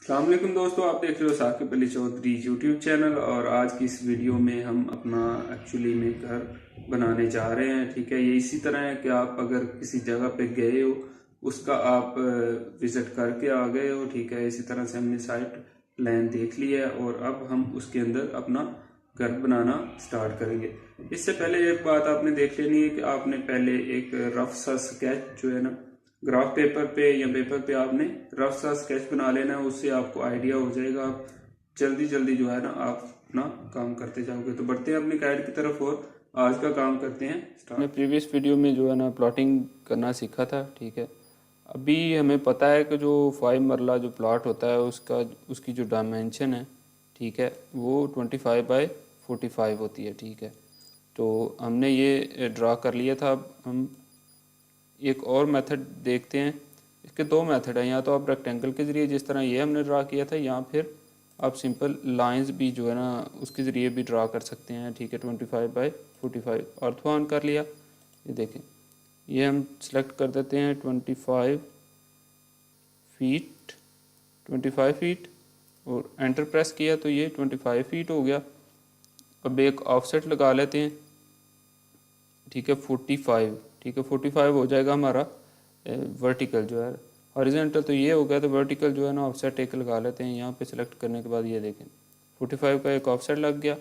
अस्सलाम वालेकुम दोस्तों, आप देख रहे हो साकिब अली चौधरी यूट्यूब चैनल। और आज की इस वीडियो में हम अपना एक्चुअली में घर बनाने जा रहे हैं। ठीक है, ये इसी तरह है कि आप अगर किसी जगह पे गए हो, उसका आप विजिट करके आ गए हो। ठीक है, इसी तरह से हमने साइट प्लान देख लिया है और अब हम उसके अंदर अपना घर बनाना स्टार्ट करेंगे। इससे पहले एक बात आपने देख लेनी है कि आपने पहले एक रफ सा स्केच जो है ना, ग्राफ पेपर पे या पेपर पे आपने रफ सा स्केच बना लेना है। उससे आपको आइडिया हो जाएगा, आप जल्दी जल्दी जो है ना आप अपना काम करते जाओगे। तो बढ़ते हैं अपनी गाइड की तरफ और आज का काम करते हैं स्टार्ट। हमने प्रीवियस वीडियो में जो है ना प्लॉटिंग करना सीखा था। ठीक है, अभी हमें पता है कि जो 5 मरला जो प्लॉट होता है उसकी जो डायमेंशन है, ठीक है, वो 25 बाय 45 होती है। ठीक है, तो हमने ये ड्रा कर लिया था। अब हम एक और मेथड देखते हैं। इसके दो मेथड हैं, या तो आप रेक्टेंगल के ज़रिए जिस तरह ये हमने ड्रा किया था, या फिर आप सिंपल लाइंस भी जो है ना उसके ज़रिए भी ड्रा कर सकते हैं। ठीक है, 25 बाय 45 ऑर्थो ऑन कर लिया। ये देखें, ये हम सेलेक्ट कर देते हैं 25 फीट, 25 फीट, और एंटर प्रेस किया तो ये 25 फीट हो गया। अब एक ऑफसेट लगा लेते हैं। ठीक है, 45। ठीक है, 45 हो जाएगा हमारा वर्टिकल जो है। हॉरिजेंटल तो ये हो गया, तो वर्टिकल जो है ना ऑफसेट एक लगा लेते हैं। यहाँ पे सेलेक्ट करने के बाद ये देखें 45 का एक ऑफसेट लग गया।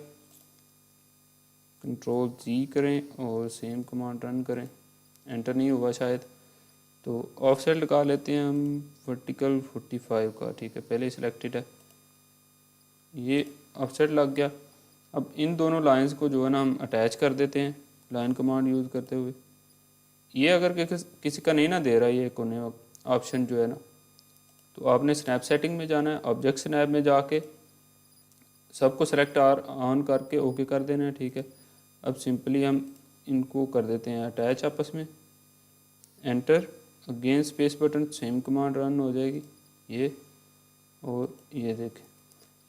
कंट्रोल जी करें और सेम कमांड रन करें। एंटर नहीं हुआ शायद, तो ऑफसेट लगा लेते हैं हम वर्टिकल 45 का। ठीक है, पहले ही सिलेक्टेड है, ये ऑफसेट लग गया। अब इन दोनों लाइंस को जो है ना हम अटैच कर देते हैं लाइन कमांड यूज़ करते हुए। ये अगर किसी का नहीं ना दे रहा है ये कोने ऑप्शन जो है ना, तो आपने स्नैप सेटिंग में जाना है, ऑब्जेक्ट स्नैप में जाके सबको सेलेक्ट ऑन करके ओके कर देना है। ठीक है, अब सिंपली हम इनको कर देते हैं अटैच आपस में। Enter, again space button, same command run हो जाएगी ये। और ये देखें,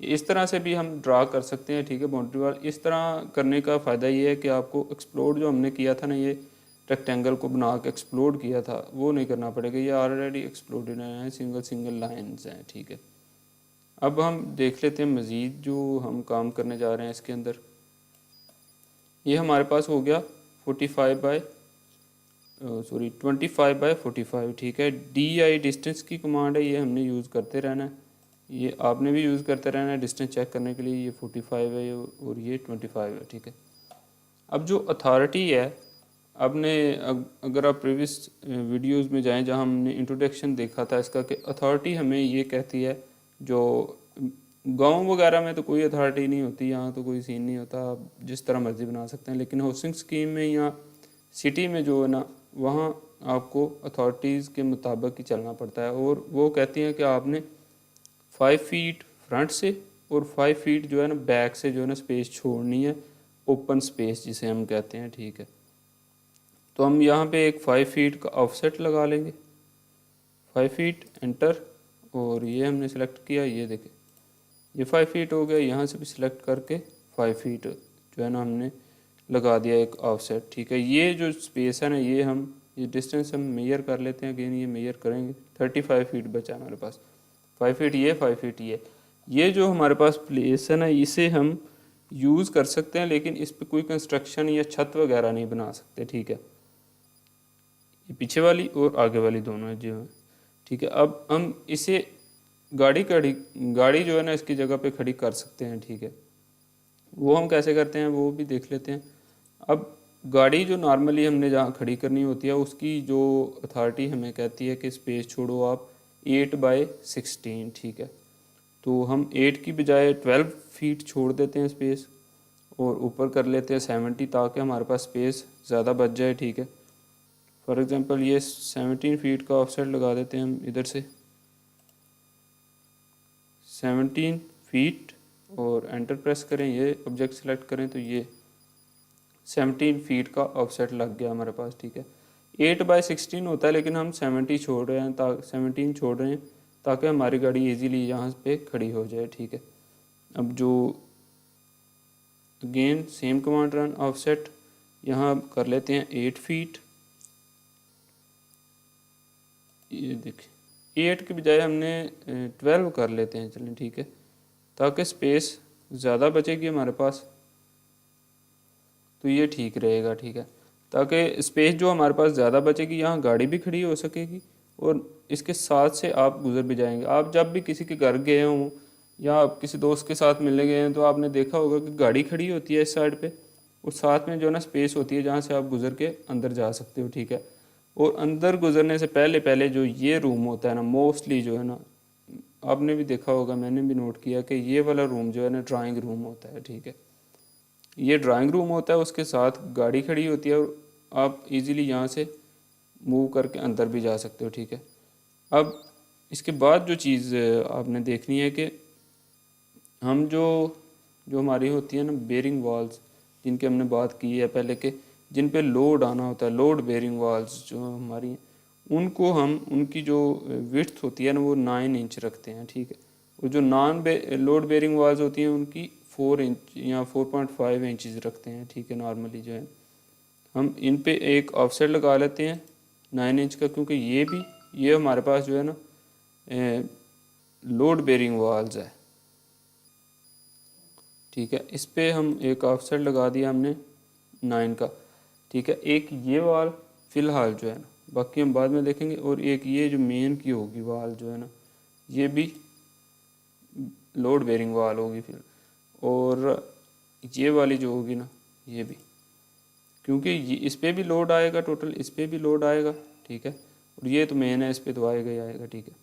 इस तरह से भी हम ड्रा कर सकते हैं। ठीक है, बाउंड्री वाल इस तरह करने का फ़ायदा ये है कि आपको एक्सप्लोड जो हमने किया था ना, ये रेक्टेंगल को बना के एक्सप्लोड किया था, वो नहीं करना पड़ेगा। ये ऑलरेडी एक्सप्लोडेड हैं, सिंगल सिंगल लाइंस हैं। ठीक है, अब हम देख लेते हैं मज़ीद जो हम काम करने जा रहे हैं इसके अंदर। ये हमारे पास हो गया 25 बाय 45। ठीक है, DI डिस्टेंस की कमांड है, ये हमने यूज़ करते रहना है। ये आपने भी यूज़ करते रहना है डिस्टेंस चेक करने के लिए। ये 45 है और ये 25 है। ठीक है, अब जो अथॉरिटी है, आपने अगर आप प्रीवियस वीडियोस में जाएं जहां हमने इंट्रोडक्शन देखा था इसका, कि अथॉरिटी हमें ये कहती है, जो गांव वगैरह में तो कोई अथॉरिटी नहीं होती, यहाँ तो कोई सीन नहीं होता, आप जिस तरह मर्जी बना सकते हैं। लेकिन हाउसिंग स्कीम में या सिटी में जो है ना, वहाँ आपको अथॉरिटीज़ के मुताबिक ही चलना पड़ता है। और वो कहती हैं कि आपने 5 फीट फ्रंट से और 5 फीट जो है ना बैक से जो है ना स्पेस छोड़नी है, ओपन स्पेस जिसे हम कहते हैं। ठीक है, तो हम यहाँ पे एक 5 फीट का ऑफसेट लगा लेंगे, 5 फीट, एंटर, और ये हमने सेलेक्ट किया। ये देखें, ये 5 फीट हो गया। यहाँ से भी सिलेक्ट करके 5 फीट जो है ना हमने लगा दिया एक ऑफसेट। ठीक है, ये जो स्पेस है ना, ये डिस्टेंस हम मेजर कर लेते हैं। अगेन ये मेजर करेंगे, 35 फीट बचा हमारे पास। 5 फीट ये, 5 फीट ये जो हमारे पास प्लेस है ना, इसे हम यूज़ कर सकते हैं, लेकिन इस पर कोई कंस्ट्रक्शन या छत वगैरह नहीं बना सकते। ठीक है, ये पीछे वाली और आगे वाली दोनों है जो है। ठीक है, अब हम इसे गाड़ी जो है ना इसकी जगह पे खड़ी कर सकते हैं। ठीक है, वो हम कैसे करते हैं वो भी देख लेते हैं। अब गाड़ी जो नॉर्मली हमने जहाँ खड़ी करनी होती है, उसकी जो अथॉरिटी हमें कहती है कि स्पेस छोड़ो आप 8 बाय 16। ठीक है, तो हम 8 की बजाय 12 फीट छोड़ देते हैं स्पेस, और ऊपर कर लेते हैं 70, ताकि हमारे पास स्पेस ज़्यादा बच जाए। ठीक है, फॉर एग्ज़ाम्पल ये 17 फीट का ऑफसेट लगा देते हैं हम इधर से, 17 फीट, और एंटर प्रेस करें, ये ऑब्जेक्ट सेलेक्ट करें, तो ये 17 फीट का ऑफसेट लग गया हमारे पास। ठीक है, 8 बाय 16 होता है, लेकिन हम 17 छोड़ रहे हैं ताकि हमारी गाड़ी इजीली यहाँ पे खड़ी हो जाए। ठीक है, अब जो again same command run, offset यहाँ कर लेते हैं 8 फीट। ये देखिए, 8 के बजाय हमने 12 कर लेते हैं, चलें ठीक है, ताकि स्पेस ज़्यादा बचेगी हमारे पास, तो ये ठीक रहेगा, ठीक है, ताकि स्पेस जो हमारे पास ज़्यादा बचेगी, यहाँ गाड़ी भी खड़ी हो सकेगी और इसके साथ से आप गुजर भी जाएंगे। आप जब भी किसी के घर गए हों या आप किसी दोस्त के साथ मिलने गए हैं तो आपने देखा होगा कि गाड़ी खड़ी होती है इस साइड पे और साथ में जो है ना स्पेस होती है जहाँ से आप गुजर के अंदर जा सकते हो, ठीक है। और अंदर गुजरने से पहले पहले जो ये रूम होता है ना, मोस्टली जो है ना, आपने भी देखा होगा, मैंने भी नोट किया कि ये वाला रूम जो है ना ड्राइंग रूम होता है, ठीक है। ये ड्राइंग रूम होता है, उसके साथ गाड़ी खड़ी होती है और आप इजीली यहाँ से मूव करके अंदर भी जा सकते हो, ठीक है। अब इसके बाद जो चीज़ आपने देखनी है कि हम जो जो हमारी होती है ना बेरिंग वॉल्स, जिनके हमने बात की है पहले के, जिन पे लोड आना होता है, लोड बेरिंग वॉल्स जो हमारी हैं, उनको हम उनकी जो विड्थ होती है ना वो 9 इंच रखते हैं, ठीक है। और जो लोड बेरिंग वॉल्स होती हैं उनकी 4 इंच या 4.5 इंचज़ रखते हैं, ठीक है। नॉर्मली जो है हम इन पे एक ऑफसेट लगा लेते हैं 9 इंच का, क्योंकि ये हमारे पास जो है ना लोड बेरिंग वॉल्स है, ठीक है। इस पे हम एक ऑफसेट लगा दिया हमने 9 का, ठीक है। एक ये वाल फ़िलहाल जो है ना, बाकी हम बाद में देखेंगे, और एक ये जो मेन की होगी वाल जो है ना, ये भी लोड बेरिंग वाल होगी फिर, और ये वाली जो होगी ना ये भी, क्योंकि इस पे भी लोड आएगा, टोटल इस पे भी लोड आएगा, ठीक है। और ये तो मेन है, इस पे तो आएगा ही आएगा, ठीक है।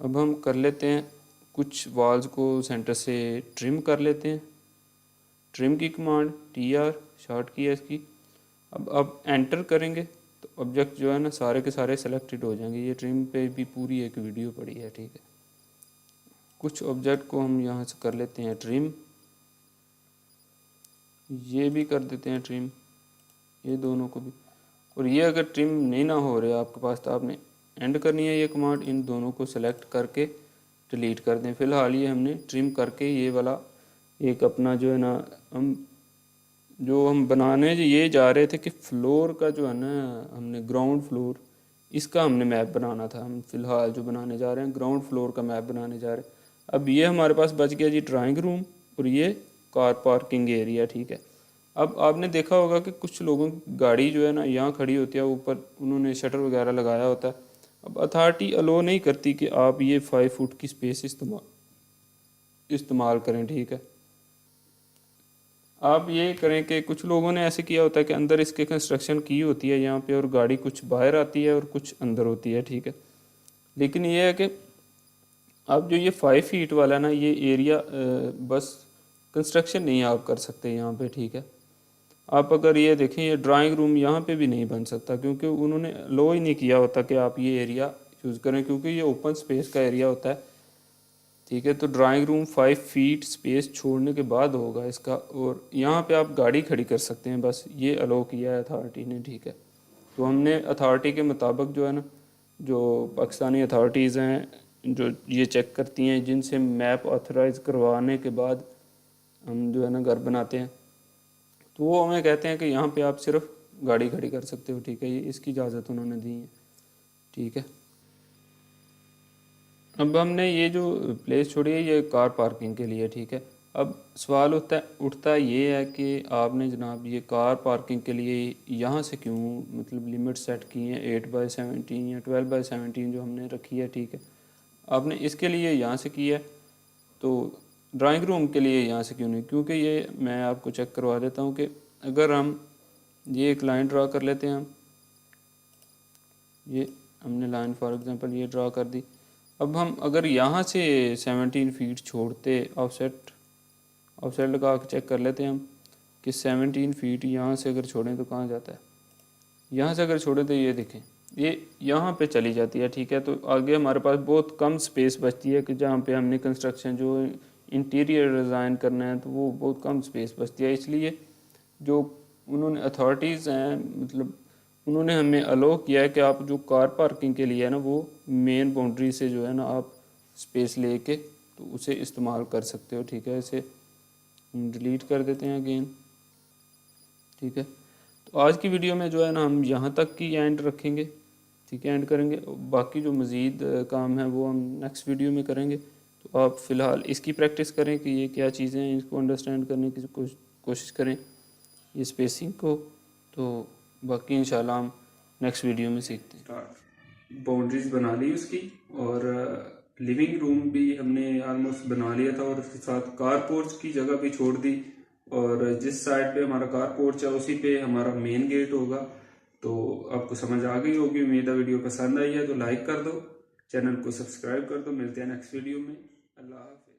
अब हम कर लेते हैं कुछ वाल्स को सेंटर से ट्रिम कर लेते हैं। ट्रिम की कमांड TR शॉर्ट की है इसकी। अब एंटर करेंगे तो ऑब्जेक्ट जो है ना सारे के सारे सेलेक्टेड हो जाएंगे। ये ट्रिम पे भी पूरी एक वीडियो पड़ी है, ठीक है। कुछ ऑब्जेक्ट को हम यहाँ से कर लेते हैं ट्रिम, ये भी कर देते हैं ट्रिम, ये दोनों को भी। और ये अगर ट्रिम नहीं ना हो रहे आपके पास तो आपने एंड करनी है ये कमांड, इन दोनों को सेलेक्ट करके डिलीट कर दें। फ़िलहाल ये हमने ट्रिम करके ये वाला एक अपना जो है ना हम बनाने ये जा रहे थे कि फ्लोर का जो है ना, हमने ग्राउंड फ्लोर इसका हमने मैप बनाना था। हम फ़िलहाल जो बनाने जा रहे हैं ग्राउंड फ्लोर का मैप बनाने जा रहे हैं। अब ये हमारे पास बच गया जी ड्राइंग रूम और ये कार पार्किंग एरिया, ठीक है। अब आपने देखा होगा कि कुछ लोगों की गाड़ी जो है ना यहाँ खड़ी होती है, ऊपर उन्होंने शटर वगैरह लगाया होता है। अब अथॉरिटी अलो नहीं करती कि आप ये 5 फुट की स्पेस इस्तेमाल करें, ठीक है। आप ये करें कि कुछ लोगों ने ऐसे किया होता है कि अंदर इसके कंस्ट्रक्शन की होती है यहाँ पे, और गाड़ी कुछ बाहर आती है और कुछ अंदर होती है, ठीक है। लेकिन ये है कि अब जो ये 5 फीट वाला ना ये एरिया बस कंस्ट्रक्शन नहीं आप कर सकते यहाँ पे, ठीक है। आप अगर ये देखें ये ड्राइंग रूम यहाँ पे भी नहीं बन सकता, क्योंकि उन्होंने लो ही नहीं किया होता कि आप ये एरिया यूज़ करें, क्योंकि ये ओपन स्पेस का एरिया होता है, ठीक है। तो ड्राइंग रूम 5 फीट स्पेस छोड़ने के बाद होगा इसका, और यहाँ पे आप गाड़ी खड़ी कर सकते हैं, बस ये अलो किया है अथॉरिटी ने, ठीक है। तो हमने अथॉरिटी के मुताबिक जो है ना, जो पाकिस्तानी अथॉरिटीज़ हैं जो ये चेक करती हैं, जिनसे मैप ऑथराइज़ करवाने के बाद हम जो है ना घर बनाते हैं, तो वो हमें कहते हैं कि यहाँ पे आप सिर्फ गाड़ी खड़ी कर सकते हो, ठीक है। ये इसकी इजाज़त उन्होंने दी है, ठीक है। अब हमने ये जो प्लेस छोड़ी है ये कार पार्किंग के लिए, ठीक है। अब सवाल उठता ये है कि आपने जनाब ये कार पार्किंग के लिए यहाँ से क्यों मतलब लिमिट सेट की है 8/17 या 12/17 जो हमने रखी है, ठीक है। आपने इसके लिए यहाँ से की है, तो ड्राइंग रूम के लिए यहाँ से क्यों नहीं? क्योंकि ये मैं आपको चेक करवा देता हूँ कि अगर हम ये एक लाइन ड्रा कर लेते हैं, हम ये हमने लाइन फॉर एग्जांपल ये ड्रा कर दी। अब हम अगर यहाँ से 17 फीट छोड़ते, ऑफसेट लगा के चेक कर लेते हैं हम कि 17 फीट यहाँ से अगर छोड़ें तो कहाँ जाता है। यहाँ से अगर छोड़ें तो ये देखें ये यहाँ पे चली जाती है, ठीक है। तो आगे हमारे पास बहुत कम स्पेस बचती है कि जहाँ पे हमने कंस्ट्रक्शन जो इंटीरियर डिज़ाइन करना है तो वो बहुत कम स्पेस बचती है। इसलिए जो उन्होंने अथॉरिटीज़ हैं मतलब उन्होंने हमें अलो किया है कि आप जो कार पार्किंग के लिए है ना वो मेन बाउंड्री से जो है ना आप स्पेस लेके तो उसे इस्तेमाल कर सकते हो, ठीक है। इसे हम डिलीट कर देते हैं अगेन, ठीक है। तो आज की वीडियो में जो है ना हम यहाँ तक की एंड रखेंगे, इसी के एंड करेंगे। बाकी जो मज़ीद काम है वो हम नेक्स्ट वीडियो में करेंगे। तो आप फ़िलहाल इसकी प्रैक्टिस करें कि ये क्या चीज़ें हैं, इसको अंडरस्टैंड करने की कोशिश करें, ये स्पेसिंग को। तो बाकी इंशाल्लाह हम नेक्स्ट वीडियो में सीखते हैं। बाउंड्रीज बना ली उसकी, और लिविंग रूम भी हमने ऑलमोस्ट बना लिया था, और उसके साथ कार पोर्च की जगह भी छोड़ दी, और जिस साइड पे हमारा कार पोर्च है उसी पे हमारा मेन गेट होगा। तो आपको समझ आ गई होगी, उम्मीद है वीडियो पसंद आई है तो लाइक कर दो, चैनल को सब्सक्राइब कर दो। मिलते हैं नेक्स्ट वीडियो में। अल्लाह हाफिज़।